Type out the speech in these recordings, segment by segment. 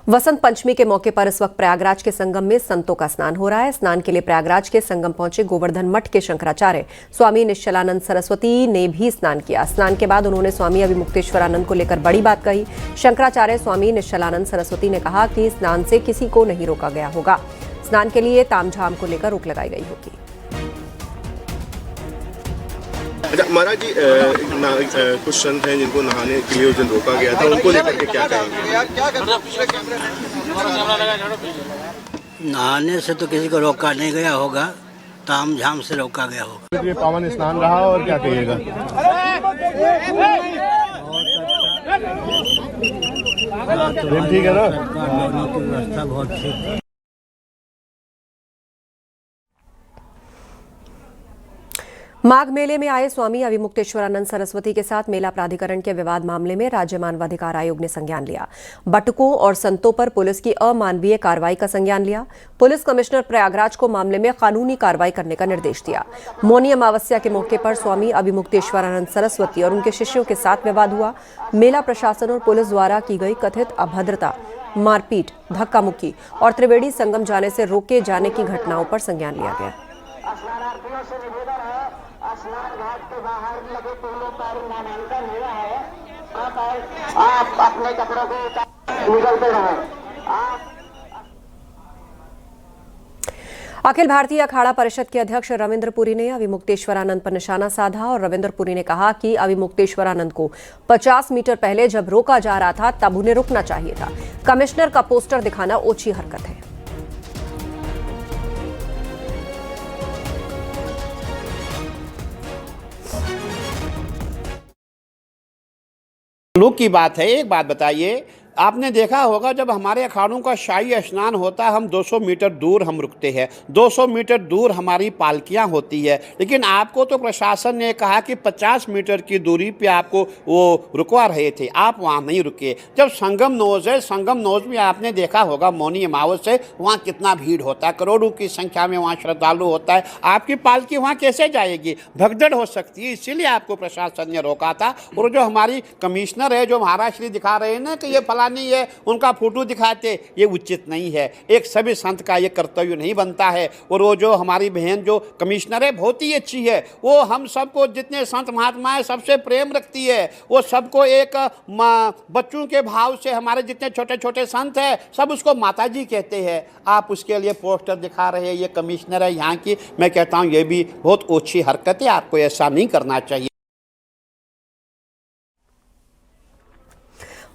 वसंत पंचमी के मौके पर इस वक्त प्रयागराज के संगम में संतों का स्नान हो रहा है। स्नान के लिए प्रयागराज के संगम पहुंचे गोवर्धन मठ के शंकराचार्य स्वामी निश्चलानंद सरस्वती ने भी स्नान किया। स्नान के बाद उन्होंने स्वामी अभिमुक्तेश्वरानंद को लेकर बड़ी बात कही। शंकराचार्य स्वामी निश्चलानंद सरस्वती ने कहा कि स्नान से किसी को नहीं रोका गया होगा। स्नान के लिए तामझाम को लेकर रोक लगाई गई होगी। अच्छा महाराज जी, कुछ संत हैं जिनको नहाने के लिए उस दिन रोका गया था, उनको लेकर के क्या कहेंगे? नहाने से तो किसी को रोका नहीं गया होगा, तामझाम से रोका गया होगा। ये पावन स्नान रहा और क्या कहिएगा? ठीक है ना? व्यवस्था बहुत ठीक। माघ मेले में आए स्वामी अभिमुक्तेश्वरानंद सरस्वती के साथ मेला प्राधिकरण के विवाद मामले में राज्य मानवाधिकार आयोग ने संज्ञान लिया। बटुकों और संतों पर पुलिस की अमानवीय कार्रवाई का संज्ञान लिया। पुलिस कमिश्नर प्रयागराज को मामले में कानूनी कार्रवाई करने का निर्देश दिया। मौनी अमावस्या के मौके पर स्वामी अभिमुक्तेश्वरानंद सरस्वती और उनके शिष्यों के साथ विवाद हुआ। मेला प्रशासन और पुलिस द्वारा की गई कथित अभद्रता, मारपीट, धक्का मुक्की और त्रिवेणी संगम जाने से रोके जाने की घटनाओं पर संज्ञान लिया गया। स्नान घाट के बाहर लगे टोलों पर नामांकन हुआ है। आप अपने कपड़ों को निकलते रहे। अखिल भारतीय अखाड़ा परिषद के अध्यक्ष रविंद्र पुरी ने अभिमुक्तेश्वरानंद पर निशाना साधा और रविंद्र पुरी ने कहा कि अभिमुक्तेश्वरानंद को 50 मीटर पहले जब रोका जा रहा था तब उन्हें रुकना चाहिए था। कमिश्नर का पोस्टर दिखाना ओछी हरकत है। लोग की बात है। एक बात बताइए, आपने देखा होगा जब हमारे अखाड़ों का शाही स्नान होता है हम 200 मीटर दूर हम रुकते हैं, 200 मीटर दूर हमारी पालकियां होती है, लेकिन आपको तो प्रशासन ने कहा कि 50 मीटर की दूरी पे आपको वो रुकवा रहे थे, आप वहां नहीं रुके। जब संगम नोज है, संगम नोज में आपने देखा होगा मौनी अमावस है, वहाँ कितना भीड़ होता है, करोड़ों की संख्या में वहाँ श्रद्धालु होता है। आपकी पालकी वहाँ कैसे जाएगी? भगदड़ हो सकती है, इसीलिए आपको प्रशासन ने रोका था। और जो हमारी कमिश्नर है जो महाराष्ट्र दिखा रहे हैं ना कि ये फला नहीं है, उनका फोटो दिखाते, ये उचित नहीं है। एक सभी संत का ये कर्तव्य नहीं बनता है। और वो जो हमारी बहन जो कमिश्नर है बहुत ही अच्छी है, वो हम सबको जितने संत महात्मा है सबसे प्रेम रखती है। वो सबको एक बच्चों के भाव से, हमारे जितने छोटे छोटे संत हैं सब उसको माता जी कहते हैं। आप उसके लिए पोस्टर दिखा रहे हैं, ये कमिश्नर है यहाँ की, मैं कहता हूँ ये भी बहुत ओछी हरकत है, आपको ऐसा नहीं करना चाहिए।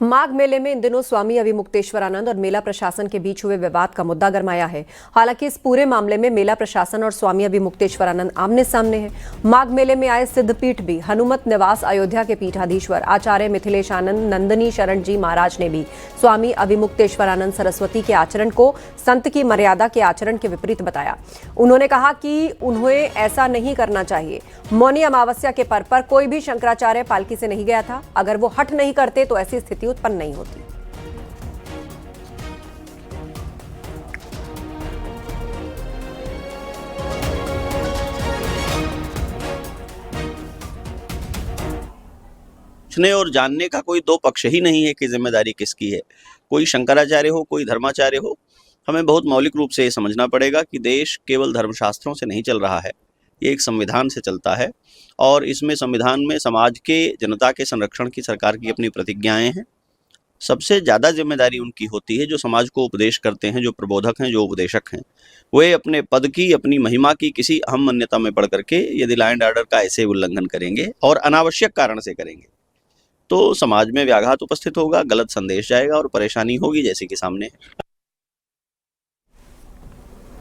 माघ मेले में इन दिनों स्वामी अभिमुक्तेश्वरानंद और मेला प्रशासन के बीच हुए विवाद का मुद्दा गरमाया है। हालांकि इस पूरे मामले में मेला प्रशासन और स्वामी अभिमुक्तेश्वरानंद आमने सामने हैं। माघ मेले में आए सिद्धपीठ भी हनुमत निवास अयोध्या के पीठाधीश्वर आचार्य मिथिलेशानंद नंदनी शरण जी महाराज ने भी स्वामी अभिमुक्तेश्वरानंद सरस्वती के आचरण को संत की मर्यादा के आचरण के विपरीत बताया। उन्होंने कहा कि उन्हें ऐसा नहीं करना चाहिए। मौनी अमावस्या के पर्व पर कोई भी शंकराचार्य पालकी से नहीं गया था। अगर वो हट नहीं करते तो ऐसी स्थिति उत्पन्न नहीं होती। पूछने और जानने का कोई दो पक्ष ही नहीं है कि जिम्मेदारी किसकी है। कोई शंकराचार्य हो, कोई धर्माचार्य हो, हमें बहुत मौलिक रूप से ये समझना पड़ेगा कि देश केवल धर्मशास्त्रों से नहीं चल रहा है, ये एक संविधान से चलता है। और इसमें संविधान में समाज के, जनता के संरक्षण की सरकार की अपनी प्रतिज्ञाएं हैं। सबसे ज़्यादा जिम्मेदारी उनकी होती है जो समाज को उपदेश करते हैं, जो प्रबोधक हैं, जो उपदेशक हैं। वे अपने पद की, अपनी महिमा की किसी अहम मान्यता में पढ़ करके यदि लॉ एंड ऑर्डर का ऐसे उल्लंघन करेंगे और अनावश्यक कारण से करेंगे तो समाज में व्याघात उपस्थित होगा, गलत संदेश जाएगा और परेशानी होगी जैसे कि सामने है।